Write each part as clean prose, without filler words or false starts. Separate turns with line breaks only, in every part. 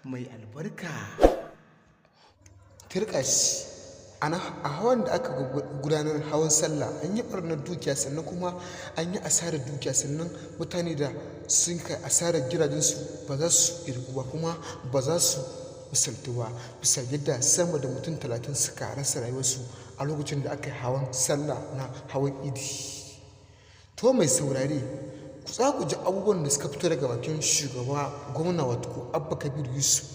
mai albarka. Tirƙashi a hawan da aka gudanar hawan sallah an yi ɓarnar dukiya, sannan kuma an yi asarar dukiya, sannan mutane da sun kai asarar gidajensu ba za su irgu ba kuma ba za su misaltu ba, bisa yadda sama da mutum 30 suka rasa rayuwarsu a lokacin da aka yi hawan sallah na hawan idi. To mai saurare, ku za ku ji abubuwan da suka fito daga bakin shugaba gwamna wato Abba Kabir Yusuf,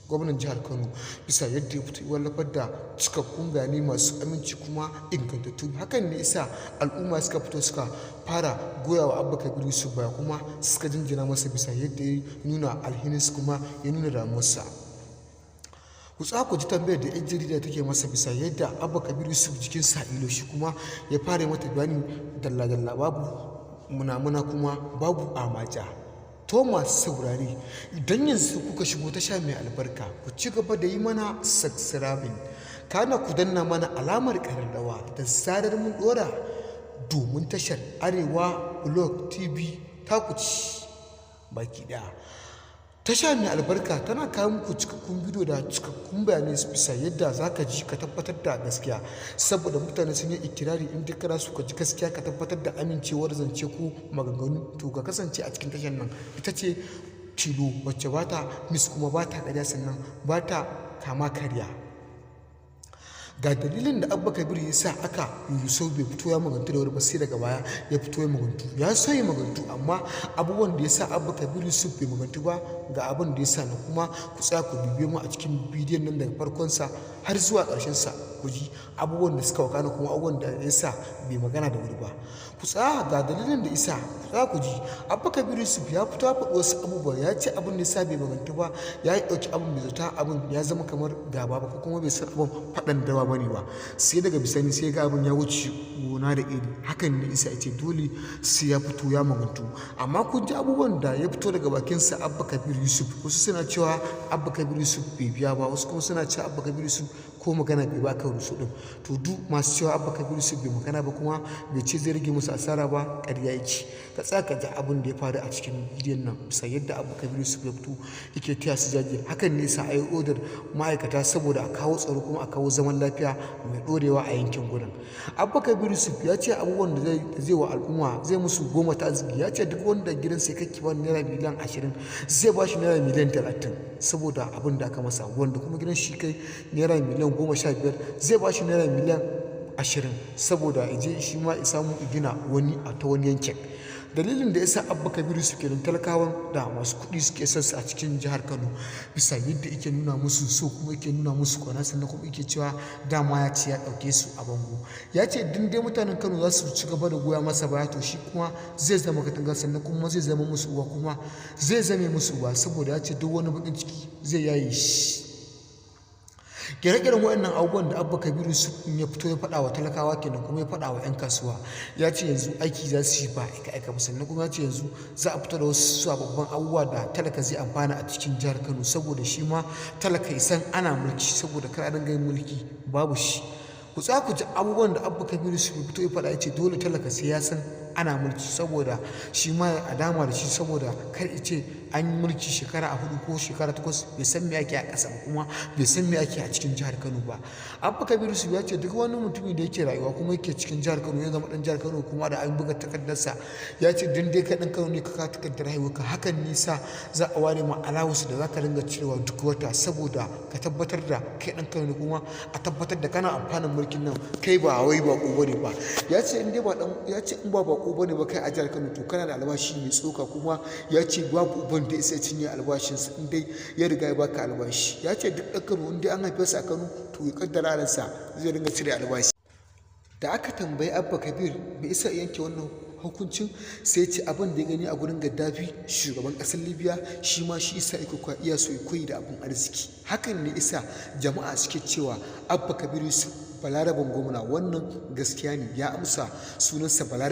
gwamnan jihar Kano, bisa yadda ya fito wallafar da cikakkun bayanai masu aminci kuma ingantattu. Hakan ne yasa al'umma suka fito suka fara goyawa Abba Kabir Yusuf baya kuma suka jinjina masa bisa yadda ya nuna alhininsu kuma ya nuna damuwarsa. Ku tsaya ku ji tambayar da 'yan jarida take masa bisa yadda Abba Kabir Yusuf jikin sa'ilo shi kuma ya fara mata bayani dalla-dalla, babu munamuna kuma babu amaja. To masu saurare, idan yanzu kuka shigo tasha mai albarka, ku ci gaba da yi mana subscribing, kana ku danna mana alamar ƙararrawa da zarar mun ɗora, domin tashar Arewa Blog TV ta ku ci baki ɗaya. Tasha mai albarka tana kawo muku cikakkun bidiyo da cikakkun bayanai bisa yadda za ka ji ka tabbatar da gaskiya, saboda mutane sun yi ikirari in duk kana so ka ji gaskiya ka tabbatar da amincewar zance ko maganganu, to ka kasance a cikin tashar nan. Ita ce tilo wacce ba ta mis kuma ba ta ƙarya, sannan ba ta kama karya. Ga dalilin da Abba Kabir ya sa aka yusau bai fito ya magantu da wuri ba, sai daga baya ya fito ya magantu. Ya so ya magantu, amma abubuwan da ya sa Abba Kabir Yusuf bai magantu ba ga abin da ya sa na kuma ku tsaya ku bibiyo mu a cikin bidiyon nan daga farkonsa har zuwa ƙarshensa, ku ji abubuwan da suka wakana kuma abubuwan da ya sa bai magana da wuri ba. Ku tsaya, ga dalilin da isa, ku tsaya ku ji. Abba Kabir Yusuf ya fito ya faɗi wasu abubuwa, ya ce abin da ya sa bai magantu ba, ya yi ɗauki abin bai zata abin ya zama kamar gaba ba ko kuma bai san abin faɗan dawa bane ba, sai daga bisani sai ga abin ya wuce gona da iri. Hakan ne isa ya ce dole sai ya fito ya magantu. Amma kun ji abubuwan da ya fito daga bakinsa Abba Kabir Yusuf. Wasu suna cewa Abba Kabir Yusuf bai biya ba, wasu kuma suna cewa Abba Kabir Yusuf ko magana bai ba kan rusu din. To duk masu cewa Abba Kabir Yusuf bai magana ba kuma bai ce zai rage musu asara ba, ƙarya yake. Ka tsaya ka ji abin da ya faru a cikin bidiyon nan bisa yadda Abba Kabir Yusuf ya fito yake taya su jaje. Hakan ne sa a yi odar ma'aikata saboda a kawo tsaro kuma a kawo zaman lafiya mai ɗorewa a yankin gurin. Abba Kabir Yusuf ya ce abubuwan da zai wa al'umma zai musu goma ta arziki. Ya ce duk wanda gidansa ya kai kimanin naira miliyan 20 zai ba shi naira miliyan 30 saboda abin da aka masa, wanda kuma gidan shi kai naira miliyan 15 zai ba shi naira miliyan 20 saboda ya je shi ma ya samu gina wani a ta wani yankin. Dalilin da ya sa Abba Kabir Yusuf kenan talakawan da masu kuɗi suke son a cikin jihar Kano, bisa yadda yake nuna musu so kuma yake nuna musu kwana, sannan kuma yake cewa dama ya ce ya ɗauke su a bango. Ya ce din dai mutanen Kano za su ci gaba da goya masa baya, to shi kuma zai zama katanga, sannan kuma zai zama musu uwa kuma zai zame musu uwa, saboda ya ce duk wani baƙin ciki zai yaye shi. Kire-kiren waɗannan abubuwan da Abba Kabir Yusuf ya fito ya faɗa wa talakawa kenan, kuma ya faɗa wa 'yan kasuwa. Ya ce yanzu aiki za su yi ba aika-aika ba, sannan kuma ya ce yanzu za a fito da wasu sababbin abubuwa da talaka zai amfana a cikin jihar Kano, saboda shi ma talaka ya san ana mulki, saboda kar a dinga yin mulki babu shi. Ku tsaya ku ji abubuwan da Abba Kabir Yusuf ya fito ya faɗa. Ya ce dole talaka sai ya san ana mulki, saboda shi ma a dama da shi, saboda kar ya ce an yi mulki shekara 4 ko shekara 8 bai san me ake a ƙasa ba kuma bai san me ake a cikin jihar Kano ba. Abba Kabir Yusuf ya ce duk wani mutumi da yake rayuwa kuma yake cikin jihar Kano ya zama ɗan jihar Kano kuma da an buga takardarsa, ya ce din dai kai ɗan Kano ne ka kawo takardar haihuwarka, hakan ne sa za a ware ma alawus da za ka dinga cirewa duk wata, saboda ka tabbatar da kai ɗan Kano ne kuma a tabbatar da kana amfanin mulkin nan kai ba wai baƙo bane ba. Ya ce in ba baƙo bane ba kai a jihar Kano, to kana da albashi mai tsoka, kuma ya ce babu uban da isa cinye albashinsa in dai ya riga ya baka albashi. Ya ce duk ɗan Kano in dai an haife sa a Kano, to ya kaddara ransa zai dinga cire albashi. Da aka tambayi Abba Kabir bai isa yanke wannan hukuncin, sai ce abin da ya gani a gurin Gaddafi shugaban ƙasar Libya shi ma shi isa iya so ya koyi da abin arziki. Hakan ne isa jama'a suke cewa Abba Kabir Yusuf balaraben gwamna, wannan gaskiya ne, ya amsa sunansa balarabe.